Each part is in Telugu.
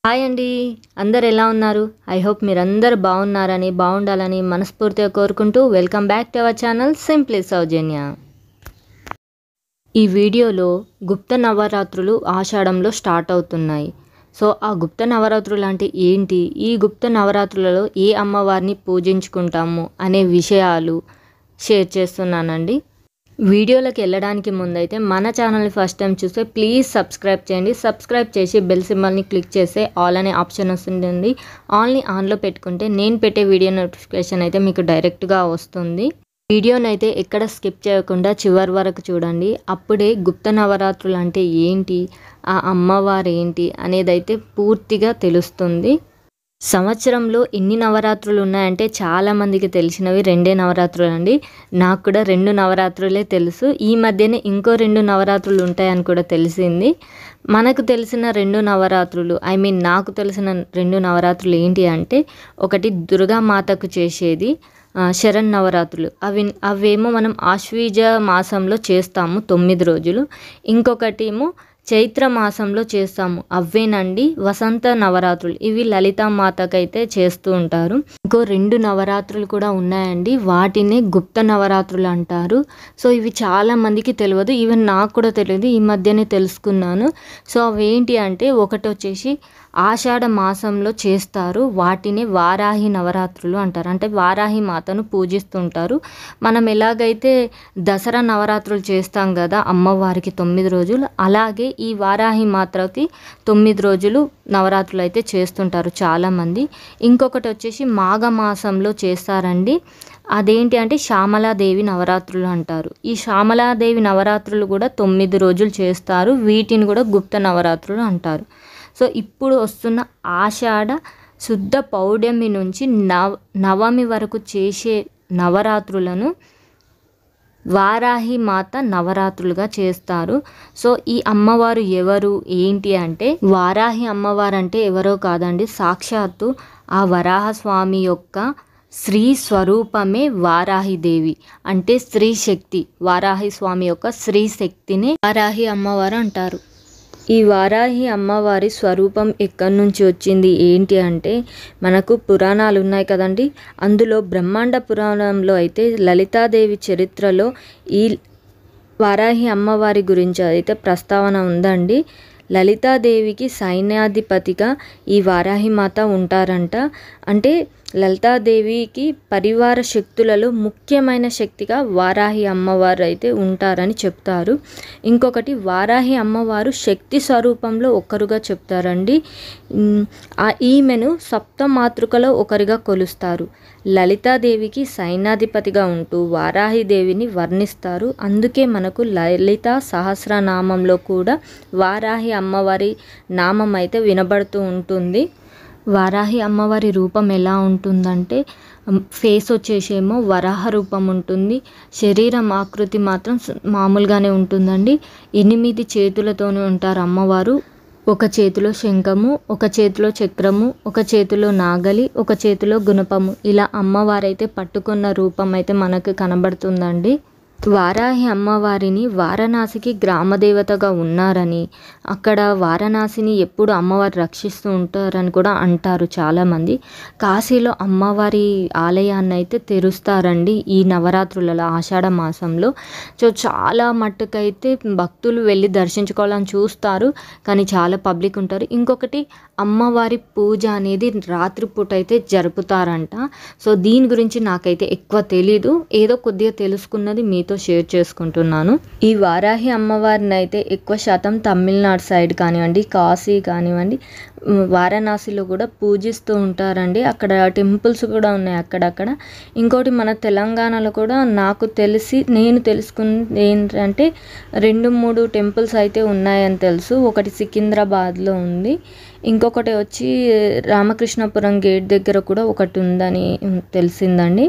హాయ్ అండి. అందరు ఎలా ఉన్నారు? ఐ హోప్ మీరందరూ బాగున్నారని బాగుండాలని మనస్ఫూర్తిగా కోరుకుంటూ welcome back to our channel simply Soujanya. ఈ వీడియోలో గుప్త నవరాత్రులు ఆషాఢంలో స్టార్ట్ అవుతున్నాయి. సో ఆ గుప్త నవరాత్రులు అంటే ఏంటి, ఈ గుప్త నవరాత్రులలో ఏ అమ్మవారిని పూజించుకుంటాము అనే విషయాలు షేర్ చేస్తున్నానండి. వీడియోలోకి వెళ్ళడానికి ముందైతే మన ఛానల్ని ఫస్ట్ టైం చూస్తే ప్లీజ్ సబ్స్క్రైబ్ చేయండి. సబ్స్క్రైబ్ చేసి బెల్ సింబల్ని క్లిక్ చేస్తే ఆల్ అనే ఆప్షన్ వస్తుంది. ఆల్ని ఆన్లో పెట్టుకుంటే నేను పెట్టే వీడియో నోటిఫికేషన్ అయితే మీకు డైరెక్ట్గా వస్తుంది. వీడియోని అయితే ఎక్కడ స్కిప్ చేయకుండా చివరి వరకు చూడండి. అప్పుడే గుప్త నవరాత్రులు అంటే ఏంటి, ఆ అమ్మవారు ఏంటి అనేది అయితే పూర్తిగా తెలుస్తుంది. సంవత్సరంలో ఎన్ని నవరాత్రులు ఉన్నాయంటే చాలామందికి తెలిసినవి 2 నవరాత్రులు అండి. నాకు కూడా 2 నవరాత్రులే తెలుసు. ఈ మధ్యనే ఇంకో 2 నవరాత్రులు ఉంటాయని కూడా తెలిసింది. మనకు తెలిసిన 2 నవరాత్రులు నాకు తెలిసిన 2 నవరాత్రులు ఏంటి అంటే, ఒకటి దుర్గామాతకు చేసేది శరన్నవరాత్రులు. అవేమో మనం ఆశ్వీజ మాసంలో చేస్తాము 9 రోజులు. ఇంకొకటి ఏమో చైత్ర మాసంలో చేస్తాము, అవేనండి వసంత నవరాత్రులు. ఇవి లలితామాతకైతే చేస్తూ ఉంటారు. ఇంకో 2 నవరాత్రులు కూడా ఉన్నాయండి, వాటినే గుప్త నవరాత్రులు అంటారు. సో ఇవి చాలా మందికి తెలియదు, ఈవెన్ నాకు కూడా తెలియదు, ఈ మధ్యనే తెలుసుకున్నాను. సో అవేంటి అంటే, ఒకటి వచ్చేసి ఆషాఢ మాసంలో చేస్తారు, వాటిని వారాహి నవరాత్రులు అంటారు. అంటే వారాహి మాతను పూజిస్తుంటారు. మనం ఎలాగైతే దసరా నవరాత్రులు చేస్తాం కదా అమ్మవారికి 9 రోజులు, అలాగే ఈ వారాహి మాతకి 9 రోజులు నవరాత్రులు అయితే చేస్తుంటారు చాలామంది. ఇంకొకటి వచ్చేసి మాఘమాసంలో చేస్తారండి. అదేంటి అంటే శ్యామలాదేవి నవరాత్రులు అంటారు. ఈ శ్యామలాదేవి నవరాత్రులు కూడా 9 రోజులు చేస్తారు. వీటిని కూడా గుప్త నవరాత్రులు అంటారు. సో ఇప్పుడు వస్తున్న ఆషాఢ శుద్ధ పౌర్ణమి నుంచి నవమి వరకు చేసే నవరాత్రులను వారాహి మాత నవరాత్రులుగా చేస్తారు. సో ఈ అమ్మవారు ఎవరు ఏంటి అంటే, వారాహి అమ్మవారు అంటే ఎవరో కాదండి, సాక్షాత్తు ఆ వరాహస్వామి యొక్క స్త్రీ స్వరూపమే వారాహిదేవి. అంటే స్త్రీ శక్తి, వారాహి స్వామి యొక్క స్త్రీ శక్తిని వారాహి అమ్మవారు అంటారు. ఈ వారాహి అమ్మవారి స్వరూపం ఎక్కడి నుంచి వచ్చింది ఏంటి అంటే, మనకు పురాణాలు ఉన్నాయి కదండి, అందులో బ్రహ్మాండ పురాణంలో అయితే లలితాదేవి చరిత్రలో ఈ వారాహి అమ్మవారి గురించి అయితే ప్రస్తావన ఉందండి. లలితాదేవికి సైన్యాధిపతిగా ఈ వారాహి మాత ఉంటారంట. అంటే లలితాదేవికి పరివార శక్తులలో ముఖ్యమైన శక్తిగా వారాహి అమ్మవారు అయితే ఉంటారని చెప్తారు. ఇంకొకటి, వారాహి అమ్మవారు శక్తి స్వరూపంలో ఒకరుగా చెప్తారండి. ఈమెను సప్తమాతృకలో ఒకరిగా కొలుస్తారు. లలితాదేవికి సైన్యాధిపతిగా ఉంటూ వారాహిదేవిని వర్ణిస్తారు. అందుకే మనకు లలిత సహస్రనామంలో కూడా వారాహి అమ్మవారి నామం అయితే వినబడుతూ ఉంటుంది. వారాహి అమ్మవారి రూపం ఎలా ఉంటుందంటే, ఫేస్ వచ్చేసేమో వరాహ రూపం ఉంటుంది, శరీరం ఆకృతి మాత్రం మామూలుగానే ఉంటుందండి. 8 చేతులతోనే ఉంటారు అమ్మవారు. ఒక చేతిలో శంఖము, ఒక చేతిలో చక్రము, ఒక చేతిలో నాగలి, ఒక చేతిలో గుణపము, ఇలా అమ్మవారైతే పట్టుకున్న రూపం అయితే మనకు కనబడుతుందండి. వారాహి అమ్మవారిని వారణాసికి గ్రామదేవతగా ఉన్నారని, అక్కడ వారణాసిని ఎప్పుడు అమ్మవారు రక్షిస్తూ ఉంటారని కూడా అంటారు చాలామంది. కాశీలో అమ్మవారి ఆలయాన్ని అయితే తెరుస్తారండి ఈ నవరాత్రులలో ఆషాఢ మాసంలో. సో చాలా మట్టుకైతే భక్తులు వెళ్ళి దర్శించుకోవాలని చూస్తారు, కానీ చాలా పబ్లిక్ ఉంటారు. ఇంకొకటి, అమ్మవారి పూజ అనేది రాత్రిపూట అయితే జరుపుతారంట. సో దీని గురించి నాకైతే ఎక్కువ తెలీదు, ఏదో కొద్దిగా తెలుసుకున్నది మీతో షేర్ చేసుకుంటున్నాను. ఈ వారాహి అమ్మవారిని అయితే ఎక్కువ శాతం తమిళనాడు సైడ్ కానివ్వండి, కాశీ కానివ్వండి, వారణాసిలో కూడా పూజిస్తూ ఉంటారండి. అక్కడ టెంపుల్స్ కూడా ఉన్నాయి అక్కడక్కడ. ఇంకోటి, మన తెలంగాణలో కూడా నాకు నేను తెలుసుకున్నది ఏంటంటే 2-3 టెంపుల్స్ అయితే ఉన్నాయని తెలుసు. ఒకటి సికింద్రాబాద్లో ఉంది, ఇంకొకటి వచ్చి రామకృష్ణపురం గేట్ దగ్గర కూడా ఒకటి ఉందని తెలిసిందండి.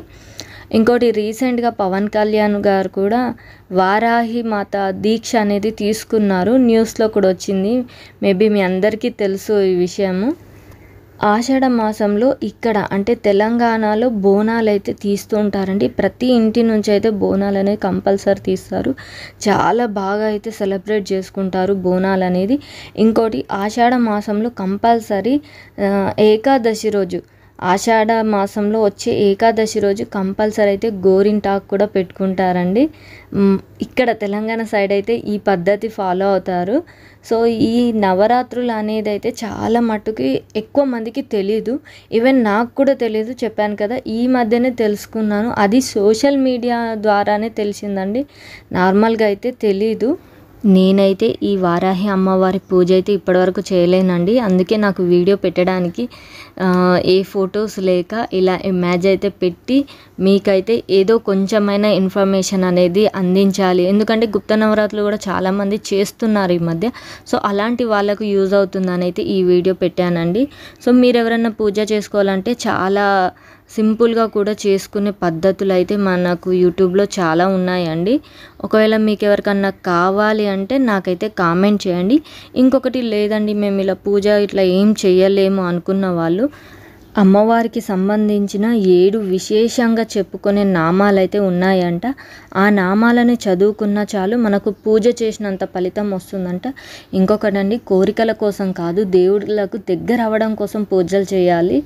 ఇంకోటి, రీసెంట్గా పవన్ కళ్యాణ్ గారు కూడా వారాహి మాత దీక్ష అనేది తీసుకున్నారు, న్యూస్లో కూడా వచ్చింది. మేబీ మీ అందరికీ తెలుసు ఈ విషయము. ఆషాఢ మాసంలో ఇక్కడ అంటే తెలంగాణలో బోనాలు అయితే తీస్తూ ఉంటారండి. ప్రతి ఇంటి నుంచి అయితే బోనాలు అనేది కంపల్సరీ తీస్తారు. చాలా బాగా అయితే సెలబ్రేట్ చేసుకుంటారు బోనాలు అనేది. ఇంకోటి ఆషాఢ మాసంలో కంపల్సరీ ఏకాదశి రోజు, ఆషాఢ మాసంలో వచ్చే ఏకాదశి రోజు కంపల్సరీ అయితే గోరింటాకు కూడా పెట్టుకుంటారండి. ఇక్కడ తెలంగాణ సైడ్ అయితే ఈ పద్ధతి ఫాలో అవుతారు. సో ఈ నవరాత్రులు అనేది అయితే చాలా మట్టుకి ఎక్కువ మందికి తెలీదు. ఈవెన్ నాకు కూడా తెలీదు, చెప్పాను కదా ఈ మధ్యనే తెలుసుకున్నాను. అది సోషల్ మీడియా ద్వారానే తెలిసిందండి, నార్మల్గా అయితే తెలీదు. నేనైతే ఈ వారాహి అమ్మవారి పూజ అయితే ఇప్పటివరకు చేయలేనండి. అందుకే నాకు వీడియో పెట్టడానికి ఏ ఫొటోస్ లేక ఇలా ఇమేజ్ అయితే పెట్టి మీకైతే ఏదో కొంచెమైనా ఇన్ఫర్మేషన్ అనేది అందించాలి. ఎందుకంటే గుప్త నవరాత్రులు కూడా చాలామంది చేస్తున్నారు ఈ మధ్య. సో అలాంటి వాళ్ళకు యూజ్ అవుతుందని అయితే ఈ వీడియో పెట్టానండి. సో మీరు ఎవరైనా పూజ చేసుకోవాలంటే చాలా సింపుల్గా కూడా చేసుకునే పద్ధతులు అయితే మనకు యూట్యూబ్లో చాలా ఉన్నాయండి. ఒకవేళ మీకు ఎవరికన్నా కావాలి అంటే నాకైతే కామెంట్ చేయండి. ఇంకొకటి లేదండి మేము ఇలా పూజ ఇట్లా ఏం చేయలేము అనుకున్న వాళ్ళు, అమ్మవారికి సంబంధించిన 7 విశేషంగా చెప్పుకునే నామాలైతే ఉన్నాయంట. ఆ నామాలను చదువుకున్నా చాలు మనకు పూజ చేసినంత ఫలితం వస్తుందంట. ఇంకొకటండి, కోరికల కోసం కాదు, దేవుళ్ళకు దగ్గర అవ్వడం కోసం పూజలు చేయాలి.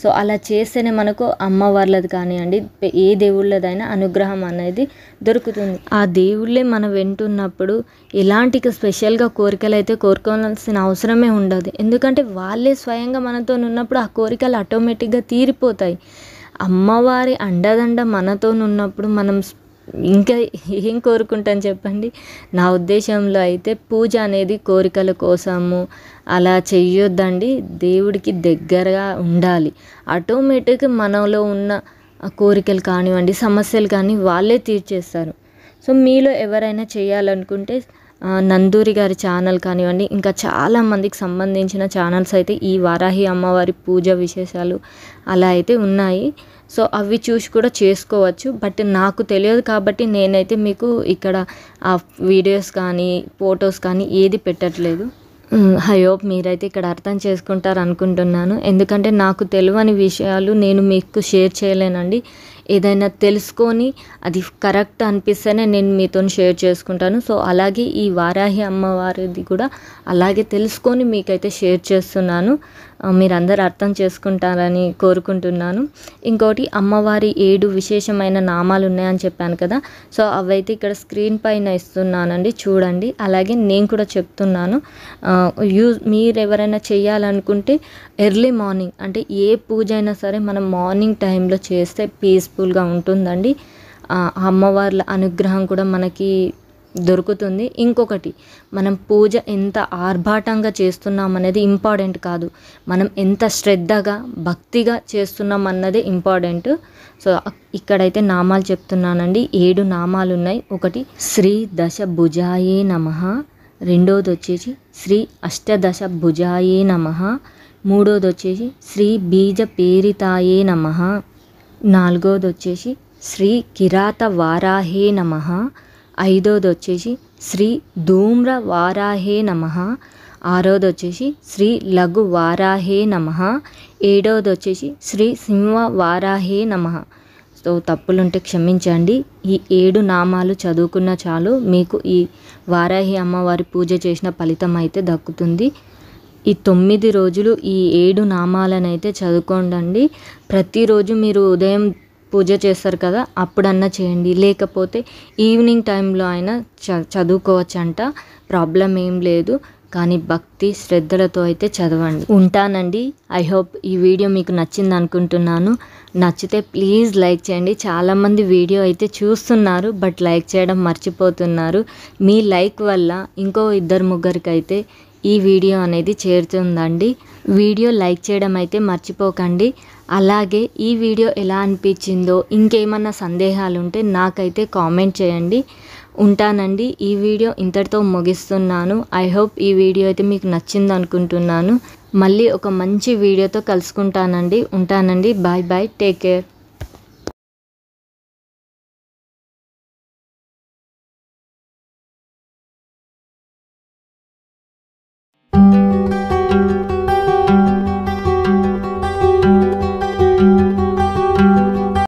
సో అలా చేస్తేనే మనకు అమ్మవార్లది కానివ్వండి ఏ దేవుళ్ళదైనా అనుగ్రహం అనేది దొరుకుతుంది. ఆ దేవుళ్ళే మనం వింటున్నప్పుడు ఎలాంటి స్పెషల్గా కోరికలు అయితే కోరుకోవాల్సిన అవసరమే ఉండదు. ఎందుకంటే వాళ్ళే స్వయంగా మనతో ఉన్నప్పుడు ఆ కోరికలు ఆటోమేటిక్గా తీరిపోతాయి. అమ్మవారి అండదండ మనతో ఉన్నప్పుడు మనం ఇంకా ఏం కోరుకుంటాం చెప్పండి. నా ఉద్దేశంలో అయితే పూజ అనేది కోరికల కోసము అలా చెయ్యొద్దండి. దేవుడికి దగ్గరగా ఉండాలి. ఆటోమేటిక్గా మనలో ఉన్న కోరికలు కానివ్వండి, సమస్యలు కానీ వాళ్ళే తీర్చేస్తారు. సో మీలో ఎవరైనా చేయాలనుకుంటే నందూరి గారి ఛానల్ కానివ్వండి, ఇంకా చాలామందికి సంబంధించిన ఛానల్స్ అయితే ఈ వారాహి అమ్మవారి పూజ విశేషాలు అలా అయితే ఉన్నాయి. సో అవి చూసి కూడా చేసుకోవచ్చు. బట్ నాకు తెలియదు కాబట్టి నేనైతే మీకు ఇక్కడ ఆ వీడియోస్ కానీ ఫొటోస్ కానీ ఏది పెట్టట్లేదు. ఐ హోప్ మీరైతే ఇక్కడ అర్థం చేసుకుంటారు అనుకుంటున్నాను. ఎందుకంటే నాకు తెలియని విషయాలు నేను మీకు షేర్ చేయలేనండి. ఏదైనా తెలుసుకొని అది కరెక్ట్ అనిపిస్తేనే నేను మీతో షేర్ చేసుకుంటాను. సో అలాగే ఈ వారాహి అమ్మవారిది కూడా అలాగే తెలుసుకొని మీకైతే షేర్ చేస్తున్నాను. మీరందరూ అర్థం చేసుకుంటారని కోరుకుంటున్నాను. ఇంకోటి, అమ్మవారి 7 విశేషమైన నామాలు ఉన్నాయని చెప్పాను కదా. సో అవైతే ఇక్కడ స్క్రీన్ పైన ఇస్తున్నానండి, చూడండి. అలాగే నేను కూడా చెప్తున్నాను. మీరు ఎవరైనా చేయాలనుకుంటే ఎర్లీ మార్నింగ్ అంటే ఏ పూజ అయినా సరే మనం మార్నింగ్ టైంలో చేస్తే పీస్ఫుల్గా ఉంటుందండి. అమ్మవార్ల అనుగ్రహం కూడా మనకి దొరుకుతుంది. ఇంకొకటి, మనం పూజ ఎంత ఆర్భాటంగా చేస్తున్నాం అనేది ఇంపార్టెంట్ కాదు, మనం ఎంత శ్రద్ధగా భక్తిగా చేస్తున్నాం అన్నదే ఇంపార్టెంట్. సో ఇక్కడైతే నామాలు చెప్తున్నానండి. 7 నామాలు ఉన్నాయి. ఒకటి శ్రీ దశ భుజాయే నమః, రెండోది వచ్చేసి శ్రీ అష్టదశ భుజాయే నమః, మూడోది వచ్చేసి శ్రీ బీజ పేరితాయే నమః, నాలుగోది వచ్చేసి శ్రీ కిరాత వారాహే నమః, ఐదోది వచ్చేసి శ్రీ ధూమ్ర వారాహే నమః, ఆరోది వచ్చేసి శ్రీ లఘు వారాహే నమః, ఏడోది వచ్చేసి శ్రీ సింహ వారాహే నమః. సో తప్పులుంటే క్షమించండి. ఈ 7 నామాలు చదువుకున్న చాలు మీకు ఈ వారాహి అమ్మవారి పూజ చేసిన ఫలితం అయితే దక్కుతుంది. ఈ 9 రోజులు ఈ 7 నామాలను అయితే చదువుకోండి. ప్రతిరోజు మీరు ఉదయం పూజ చేస్తారు కదా, అప్పుడన్నా చేయండి, లేకపోతే ఈవినింగ్ టైంలో అయినా చదువుకోవచ్చంట, ప్రాబ్లం ఏం లేదు. కానీ భక్తి శ్రద్ధలతో అయితే చదవండి. ఉంటానండి. ఐ హోప్ ఈ వీడియో మీకు నచ్చింది అనుకుంటున్నాను. నచ్చితే ప్లీజ్ లైక్ చేయండి. చాలామంది వీడియో అయితే చూస్తున్నారు బట్ లైక్ చేయడం మర్చిపోతున్నారు. మీ లైక్ వల్ల ఇంకో 2-3 అయితే ఈ వీడియో అనేది చేరుతుందండి. వీడియో లైక్ చేయడం అయితే మర్చిపోకండి. అలాగే ఈ వీడియో ఎలా అనిపించిందో, ఇంకేమన్నా సందేహాలు ఉంటే నాకైతే కామెంట్ చేయండి. ఉంటానండి. ఈ వీడియో ఇంతటితో ముగిస్తున్నాను. ఐ హోప్ ఈ వీడియో అయితే మీకు నచ్చింది అనుకుంటున్నాను. మళ్ళీ ఒక మంచి వీడియోతో కలుసుకుంటానండి. ఉంటానండి. Bye bye. Take care.